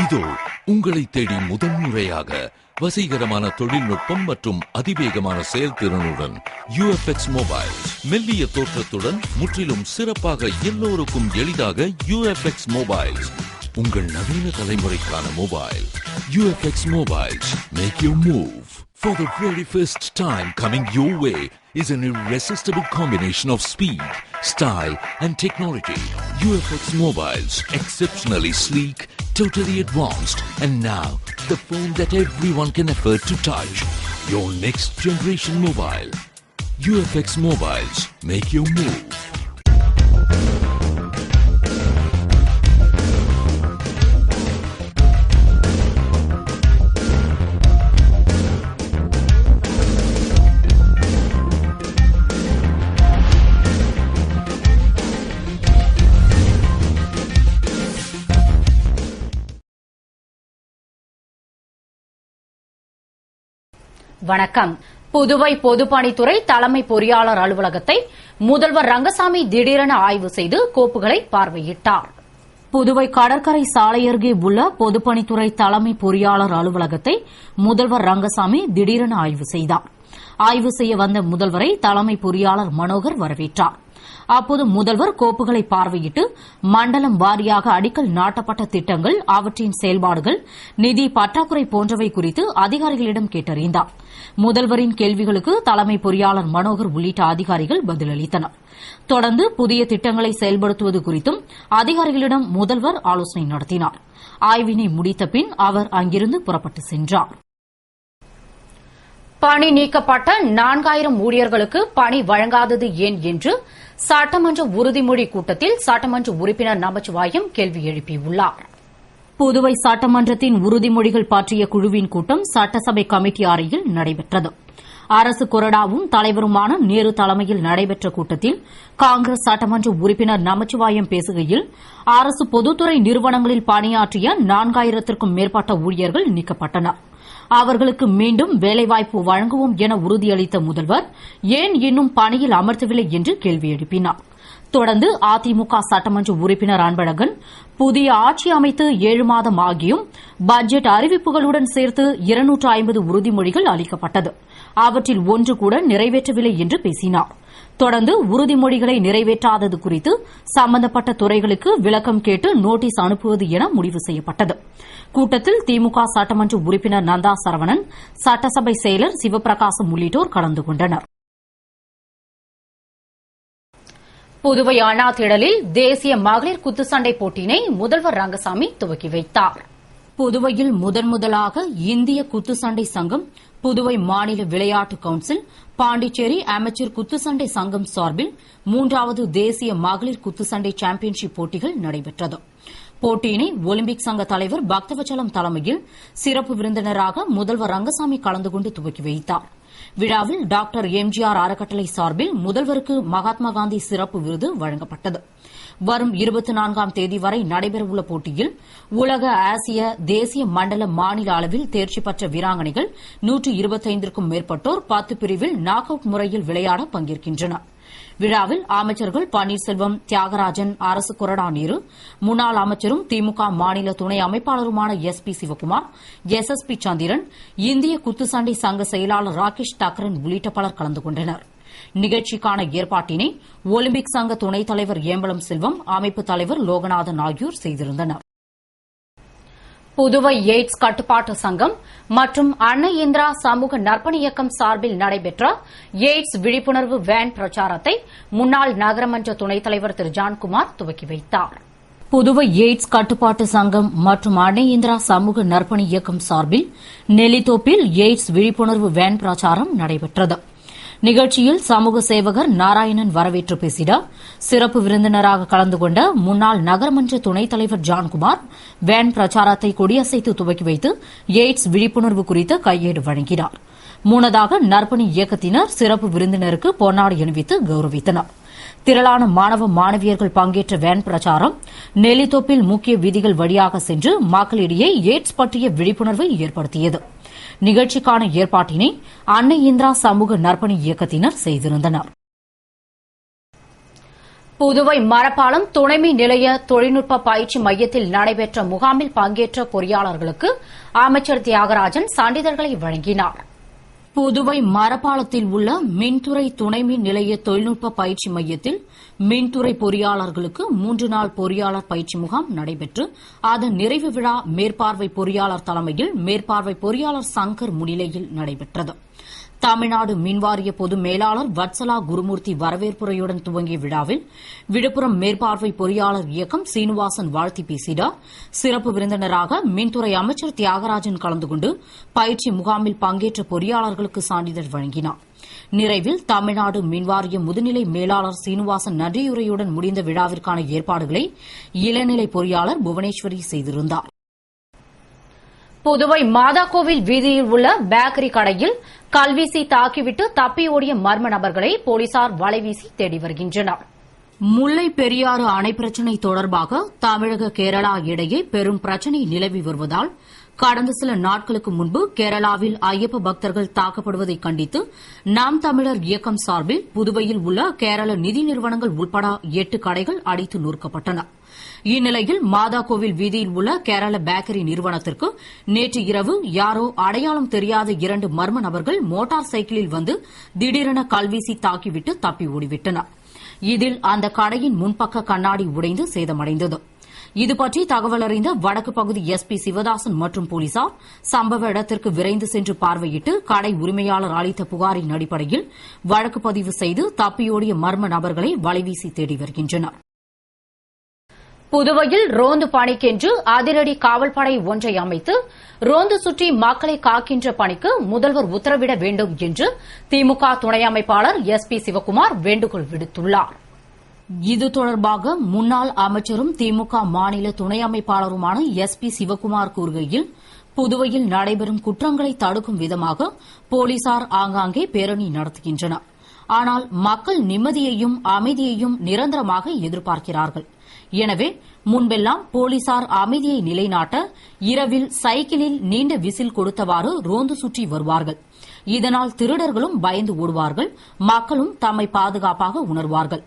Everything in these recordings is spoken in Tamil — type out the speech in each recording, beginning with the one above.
இதோ உங்களை தேடி முதன்முறையாக வசீகரமான தொழில்நுட்பம் மற்றும் அதிவேகமான செயல்திறனுடன் UFX மொபைல் மெல்லிய தோற்றத்துடன் முற்றிலும் சிறப்பாக எல்லோருக்கும் எளிதாக UFX மொபைல் உங்கள் நவீன தலைமுறைக்கான mobile UFX Mobiles make your move. For the very first time coming your way is an irresistible combination of speed, style and technology. UFX Mobiles, exceptionally sleek, totally advanced, and now the phone that everyone can afford to touch. Your next generation mobile. UFX Mobiles, make your move. வணக்கம். புதுவை பொதுப்பணித்துறை தலைமை பொறியாளர் அலுவலகத்தை முதல்வர் ரங்கசாமி திடீரென ஆய்வு செய்து கோப்புகளை பார்வையிட்டார். புதுவை கடற்கரை சாலை அருகே உள்ள பொதுப்பணித்துறை தலைமை பொறியாளர் அலுவலகத்தை முதல்வர் ரங்கசாமி திடீரென ஆய்வு செய்தார். ஆய்வு செய்ய வந்த முதல்வரை தலைமை பொறியாளர் மனோகர் வரவேற்றார். அப்போது முதல்வர் கோப்புகளை பார்வையிட்டு மண்டலம் வாரியாக அடிக்கல் நாட்டப்பட்ட திட்டங்கள், அவற்றின் செயல்பாடுகள், நிதி பற்றாக்குறை போன்றவை குறித்து அதிகாரிகளிடம் கேட்டறிந்தார். முதல்வரின் கேள்விகளுக்கு தலைமை பொறியாளர் மனோகர் உள்ளிட்ட அதிகாரிகள் பதிலளித்தனர். தொடர்ந்து புதிய திட்டங்களை செயல்படுத்துவது குறித்தும் அதிகாரிகளிடம் முதல்வர் ஆலோசனை நடத்தினார். ஆய்வினை முடித்த பின் அவர் அங்கிருந்து புறப்பட்டு சென்றார். பணி நீக்கப்பட்ட 4000 ஊழியர்களுக்கு பணி வழங்காதது ஏன் என்று சட்டமன்ற உறுதிமொழி கூட்டத்தில் சட்டமன்ற உறுப்பினர் நமச்சிவாயம் கேள்வி எழுப்பியுள்ளார். புதுவை சட்டமன்றத்தின் உறுதிமொழிகள் பற்றிய குழுவின் கூட்டம் சட்டசபை கமிட்டி அறையில் நடைபெற்றது. அரசு கொறடாவும் தலைவருமான நேரு தலைமையில் நடைபெற்ற கூட்டத்தில் காங்கிரஸ் சட்டமன்ற உறுப்பினர் நமச்சிவாயம் பேசுகையில், அரசு பொதுத்துறை நிறுவனங்களில் பணியாற்றிய 4000த்திற்கும் மேற்பட்ட ஊழியர்கள் நீக்கப்பட்டனர். அவர்களுக்கு மீண்டும் வேலைவாய்ப்பு வழங்குவோம் என உறுதியளித்த முதல்வர் ஏன் இன்னும் பணியில் அமர்த்தவில்லை என்று கேள்வி எழுப்பினார். தொடர்ந்து அதிமுக சட்டமன்ற உறுப்பினர் அன்பழகன் புதிய ஆட்சி அமைத்து 7 மாதம் ஆகியும் பட்ஜெட் அறிவிப்புகளுடன் சேர்த்து 250 உறுதிமொழிகள் அளிக்கப்பட்டது, அவற்றில் ஒன்று கூட நிறைவேற்றவில்லை என்று பேசினார். தொடர்ந்து உறுதிமொழிகளை நிறைவேற்றாதது குறித்து சம்பந்தப்பட்ட துறைகளுக்கு விளக்கம் கேட்டு நோட்டீஸ் அனுப்புவது என முடிவு செய்யப்பட்டது. கூட்டத்தில் திமுக சட்டமன்ற உறுப்பினர் நந்தா சரவணன், சட்டசபை செயலர் சிவபிரகாசம் உள்ளிட்டோர் கலந்து கொண்டனர். புதுவை அண்ணா திடலில் தேசிய மகளிர் குத்துச்சண்டை போட்டியினை முதல்வர் ரங்கசாமி துவக்கி வைத்தார். புதுவையில் முதன்முதலாக இந்திய குத்துச்சண்டை சங்கம், புதுவை மாநில விளையாட்டு கவுன்சில், பாண்டிச்சேரி அமைச்சர் குத்துச்சண்டை சங்கம் சார்பில் 3வது தேசிய மகளிர் குத்துச்சண்டை சாம்பியன்ஷிப் போட்டிகள் நடைபெற்றது. போட்டியினை ஒலிம்பிக் சங்க தலைவர் பக்தவச்சலம் தலைமையில் சிறப்பு விருந்தினராக முதல்வர் ரங்கசாமி கலந்து கொண்டு துவக்கி வைத்தார். விழாவில் டாக்டர் எம்ஜிஆர் அறக்கட்டளை சார்பில் முதல்வருக்கு மகாத்மா காந்தி சிறப்பு விருது வழங்கப்பட்டது. வரும் 24ஆம் தேதி வரை நடைபெறவுள்ள போட்டியில் உலக, ஆசிய, தேசிய, மண்டல, மாநில அளவில் தேர்ச்சி பெற்ற வீராங்கனைகள் 125க்கும் மேற்பட்டோர் 10 பிரிவில் நாக் அவுட் முறையில் விளையாட பங்கேற்கின்றனர். விழாவில் அமைச்சர்கள் பன்னீர்செல்வம், தியாகராஜன், அரசு கொறடா நேரு, முன்னாள் அமைச்சரும் திமுக மாநில துணை அமைப்பாளருமான SP சிவக்குமார், SSP சந்திரன், இந்திய குத்துச்சண்டை சங்க செயலாளர் ராகேஷ் தக்கரன் உள்ளிட்ட பலர் கலந்து கொண்டனர். நிகழ்ச்சிக்கான ஏற்பாட்டினை ஒலிம்பிக் சங்க துணைத் தலைவர் ஏம்பலம் செல்வம், அமைப்பு தலைவர் லோகநாதன் ஆகியோர் செய்திருந்தனர். புதுவை எய்ட்ஸ் கட்டுப்பாட்டு சங்கம் மற்றும் அன்னை இந்திரா சமூக நற்பணி இயக்கம் சார்பில் நடைபெற்ற எய்ட்ஸ் விழிப்புணர்வு வேன் பிரச்சாரத்தை முன்னாள் நகரமன்ற துணைத் தலைவர் திரு ஜான்குமார் துவக்கி வைத்தார். புதுவை எய்ட்ஸ் கட்டுப்பாட்டு சங்கம் மற்றும் அன்னை இந்திரா சமூக நற்பணி இயக்கம் சார்பில் நெல்லித்தோப்பில் எய்ட்ஸ் விழிப்புணர்வு வேன் பிரச்சாரம் நடைபெற்றது. நிகழ்ச்சியில் சமூக சேவகர் நாராயணன் வரவேற்று பேசினார். சிறப்பு விருந்தினராக கலந்து கொண்ட முன்னாள் நகரமன்ற துணைத் தலைவர் ஜான்குமார் வேன் பிரச்சாரத்தை கொடியசைத்து துவக்கி வைத்து எய்ட்ஸ் விழிப்புணர்வு குறித்த கையேடு வழங்கினார். முன்னதாக நற்பணி இயக்கத்தினர் சிறப்பு விருந்தினருக்கு பொன்னாடை அணிவித்து கௌரவித்தனர். திரளான மாணவ மாணவியர்கள் பங்கேற்ற வேன் பிரச்சாரம் நெல்லித்தோப்பில் முக்கிய வீதிகள் வழியாக சென்று மக்களிடையே எய்ட்ஸ் பற்றிய விழிப்புணர்வை ஏற்படுத்தியது. நிகழ்ச்சிக்கான ஏற்பாட்டினை அன்னை இந்திரா சமூக நற்பணி இயக்கத்தினர் செய்திருந்தனர். புதுவை மரப்பாலம் துணைமின் நிலைய தொழில்நுட்ப பயிற்சி மையத்தில் நடைபெற்ற முகாமில் பங்கேற்ற பொறியாளர்களுக்கு அமைச்சர் தியாகராஜன் சான்றிதழ்களை வழங்கினார். புதுவை மரப்பாலத்தில் உள்ள மின்துறை துணைமின் நிலைய தொழில்நுட்ப பயிற்சி மையத்தில் மின்துறை பொறியாளர்களுக்கு 3 நாள் பொறியாளர் பயிற்சி முகாம் நடைபெற்று அதன் நிறைவு விழா மேற்பார்வை பொறியாளர் தலைமையில் மேற்பார்வை பொறியாளர் சங்கர் முன்னிலையில் நடைபெற்றது. தமிழ்நாடு மின்வாரிய பொது மேலாளர் வத்சலா குருமூர்த்தி வரவேற்புரையுடன் துவங்கிய விழாவில் விழுப்புரம் மேற்பார்வை பொறியாளர் இயக்கம் சீனிவாசன் வாழ்த்தி பேசினார். சிறப்பு விருந்தினராக மின்துறை அமைச்சர் தியாகராஜன் கலந்து கொண்டு பயிற்சி முகாமில் பங்கேற்ற பொறியாளர்களுக்கு சான்றிதழ் வழங்கினார். நிறைவில் தமிழ்நாடு மின்வாரிய முதுநிலை மேலாளர் சீனிவாசன் நன்றியுரையுடன் முடிந்த விழாவிற்கான ஏற்பாடுகளை இளநிலை பொறியாளர் புவனேஸ்வரி செய்திருந்தார். புதுவை மாதாக்கோவில் வீதியில் உள்ள பேக்கரி கடையில் கல்வீசி தாக்கிவிட்டு தப்பி ஓடிய மர்ம நபர்களை போலீசார் வலைவீசி தேடி வருகின்றனர். முல்லை பெரியாறு அணை பிரச்சினை தொடர்பாக தமிழக கேரளா இடையே பெரும் பிரச்சினை நிலவி வருவதால் கடந்த சில நாட்களுக்கு முன்பு கேரளாவில் ஐயப்ப பக்தர்கள் தாக்கப்படுவதை கண்டித்து நாம் தமிழர் இயக்கம் சார்பில் புதுவையில் உள்ள கேரள நிதி நிறுவனங்கள் உட்பட 8 கடைகள் அடித்து நொறுக்கப்பட்டன. இந்நிலையில் மாதாக்கோவில் வீதியில் உள்ள கேரள பேக்கரி நிறுவனத்திற்கு நேற்று இரவு யாரோ அடையாளம் தெரியாத 2 மர்ம நபர்கள் மோட்டார் சைக்கிளில் வந்து திடீரென கல்வீசி தாக்கிவிட்டு தப்பி ஓடிவிட்டனர். இதில் அந்த கடையின் முன்பக்க கண்ணாடி உடைந்து சேதமடைந்தது. இதுபற்றி தகவல் அறிந்த வடக்கு பகுதி எஸ்பி சிவதாசன் மற்றும் போலீசார் சம்பவ இடத்திற்கு விரைந்து சென்று பார்வையிட்டு கடை உரிமையாளர் அளித்த புகாரின் அடிப்படையில் வழக்கு பதிவு செய்து தப்பியோடிய மர்ம நபர்களை வலைவீசி தேடி வருகின்றனர். புதுவையில் ரோந்து பணிக்கென்று அதிரடி காவல்படை ஒன்றை அமைத்து ரோந்து சுற்றி மக்களை காக்கின்ற பணிக்கு முதல்வர் உத்தரவிட வேண்டும் என்று திமுக துணை அமைப்பாளர் எஸ்பி சிவக்குமார் வேண்டுகோள் விடுத்துள்ளார். இது தொடர்பாக முன்னாள் அமைச்சரும் திமுக மாநில துணை அமைப்பாளருமான எஸ்பி சிவக்குமார் கூறுகையில், புதுவையில் நடைபெறும் குற்றங்களை தடுக்கும் விதமாக போலீசார் ஆங்காங்கே பேரணி நடத்துகின்றனர். ஆனால் மக்கள் நிம்மதியையும் அமைதியையும் நிரந்தரமாக எதிர்பார்க்கிறார்கள். எனவே முன்பெல்லாம் போலீசார் அமைதியை நிலைநாட்ட இரவில் சைக்கிளில் நீண்ட விசில் கொடுத்தவாறு ரோந்து சுற்றி வருவார்கள். இதனால் திருடர்களும் பயந்து ஓடுவார்கள், மக்களும் தம்மை பாதுகாப்பாக உணர்வார்கள்.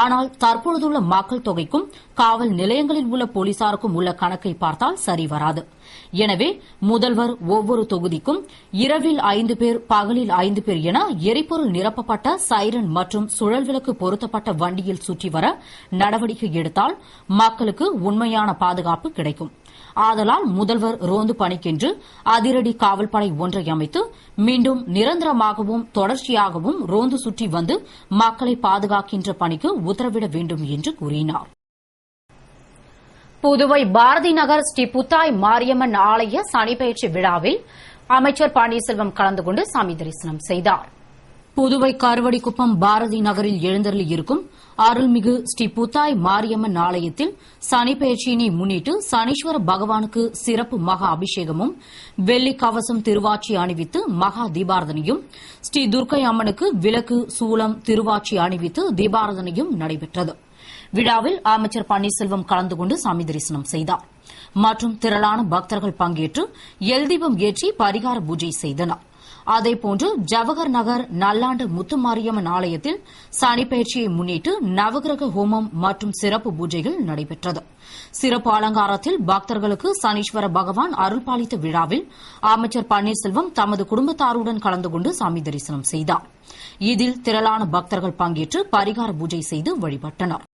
ஆனால் தற்பொழுதுள்ள மக்கள் தொகைக்கும் காவல் நிலையங்களில் உள்ள போலீசாருக்கும் உள்ள கணக்கை பார்த்தால் சரி வராது. எனவே முதல்வர் ஒவ்வொரு தொகுதிக்கும் இரவில் 5 பேர், பகலில் 5 பேர் என எரிபொருள் நிரப்பப்பட்ட சைரன் மற்றும் சுழல் விளக்கு பொருத்தப்பட்ட வண்டியில் சுற்றி வர நடவடிக்கை எடுத்தால் மக்களுக்கு உண்மையான பாதுகாப்பு கிடைக்கும். ஆதலால் முதல்வர் ரோந்து பணிக்கென்று அதிரடி காவல்படை ஒன்றை அமைத்து மீண்டும் நிரந்தரமாகவும் தொடர்ச்சியாகவும் ரோந்து சுற்றி வந்து மக்களை பாதுகாக்கின்ற பணிக்கு உத்தரவிட வேண்டும் என்று கூறினார். புதுவை பாரதி நகர் ஸ்ரீ புத்தாய் மாரியம்மன் ஆலய சனிப்பெயர்ச்சி விழாவில் அமைச்சர் பன்னீர்செல்வம் கலந்து கொண்டு சாமி தரிசனம் செய்தார். புதுவை கருவடிக்குப்பம் பாரதி நகரில் எழுந்தருளி இருக்கும் அருள்மிகு ஸ்ரீ புத்தாய் மாரியம்மன் ஆலயத்தில் சனிப்பெயர்ச்சியினை முன்னிட்டு சனீஸ்வர பகவானுக்கு சிறப்பு மகா அபிஷேகமும் வெள்ளி கவசம் திருவாச்சி அணிவித்து மகா தீபாரதனையும், ஸ்ரீ துர்க்கை அம்மனுக்கு விளக்கு சூலம் திருவாச்சி அணிவித்து தீபாரதனையும் நடைபெற்றது. விழாவில் அமைச்சர் பன்னீர்செல்வம் கலந்து கொண்டு சாமி தரிசனம் செய்தார் மற்றும் திரளான பக்தர்கள் பங்கேற்று எல் தீபம் ஏற்றி பரிகார பூஜை செய்தனர். அதேபோன்று ஜவஹர் நகர் நல்லாண்டு முத்துமாரியம்மன் ஆலயத்தில் சனிப்பெயர்ச்சியை முன்னிட்டு நவகிரக ஹோமம் மற்றும் சிறப்பு பூஜைகள் நடைபெற்றது. சிறப்பு அலங்காரத்தில் பக்தர்களுக்கு சனீஸ்வர பகவான் அருள்பாலித்த விழாவில் அமைச்சர் பன்னீர்செல்வம் தமது குடும்பத்தாருடன் கலந்து கொண்டு சாமி தரிசனம் செய்தார். இதில் திரளான பக்தர்கள் பங்கேற்று பரிகார பூஜை செய்து வழிபட்டனர்.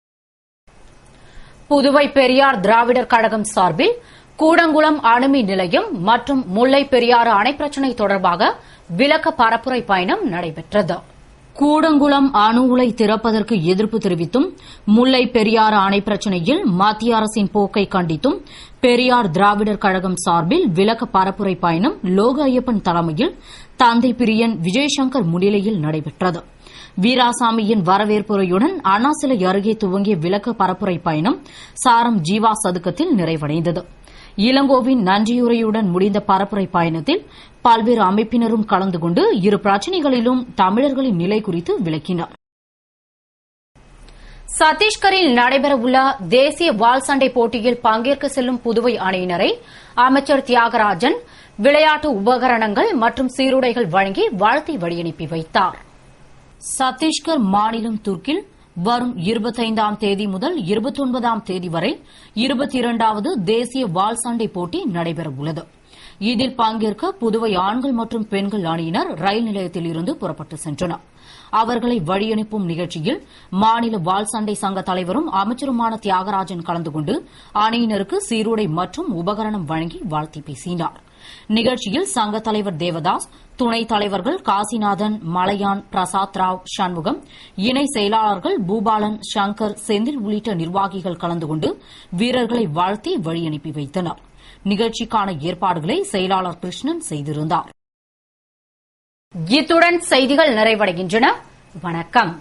புதுவை பெரியார் திராவிடர் கழகம் சார்பில் கூடங்குளம் அணுமின் நிலையம் மற்றும் முல்லை பெரியாறு அணை பிரச்சினை தொடர்பாக விளக்க பரப்புரை பயணம் நடைபெற்றது. கூடங்குளம் அணு உலை திறப்பதற்கு எதிர்ப்பு தெரிவித்தும் முல்லை பெரியாறு அணை பிரச்சினையில் மத்திய அரசின் போக்கை கண்டித்தும் பெரியார் திராவிடர் கழகம் சார்பில் விளக்க பரப்புரை பயணம் லோக ஐயப்பன் தலைமையில் தந்தை பிரியன் விஜயசங்கர் முன்னிலையில் நடைபெற்றது. வீராசாமியின் வரவேற்புரையுடன் அண்ணா சிலை அருகே துவங்கிய விளக்க பரப்புரை பயணம் சாரம் ஜீவா சதுக்கத்தில் நிறைவடைந்தது. இளங்கோவின் நன்றியுரையுடன் முடிந்த பரப்புரை பயணத்தில் பல்வேறு அமைப்பினரும் கலந்து கொண்டு இரு பிரச்சினைகளிலும் தமிழர்களின் நிலை குறித்து விளக்கினர். சத்தீஸ்கரில் நடைபெறவுள்ள தேசிய வாள் சண்டை போட்டியில் பங்கேற்க செல்லும் புதுவை அணியினரை அமைச்சர் தியாகராஜன் விளையாட்டு உபகரணங்கள் மற்றும் சீருடைகள் வழங்கி வாழ்த்தி வழியனுப்பி வைத்தார். சத்தீஸ்கர் மாநிலம் துர்க்கில் வரும் 25ஆம் தேதி முதல் 29ஆம் தேதி வரை 22வது தேசிய வாள் சண்டை போட்டி நடைபெறவுள்ளது. இதில் பங்கேற்க புதுவை ஆண்கள் மற்றும் பெண்கள் அணியினர் ரயில் நிலையத்தில் இருந்து புறப்பட்டு சென்றனர். அவர்களை வழியனுப்பும் நிகழ்ச்சியில் மாநில வாள் சண்டை சங்க தலைவரும் அமைச்சருமான தியாகராஜன் கலந்து கொண்டு அணியினருக்கு சீருடை மற்றும் உபகரணம் வழங்கி வாழ்த்தி பேசினார். நிகழ்ச்சியில் சங்க தலைவர் தேவதாஸ், துணைத் தலைவர்கள் காசிநாதன், மலையான், பிரசாத் ராவ், சண்முகம், இணை செயலாளர்கள் பூபாலன், சங்கர், செந்தில் உள்ளிட்ட நிர்வாகிகள் கலந்து கொண்டு வீரர்களை வாழ்த்தி வழியனுப்பி வைத்தனர். நிகழ்ச்சிக்கான ஏற்பாடுகளை செயலாளர் கிருஷ்ணன் செய்திருந்தார். இத்துடன் செய்திகள் நிறைவடைகின்றன. வணக்கம்.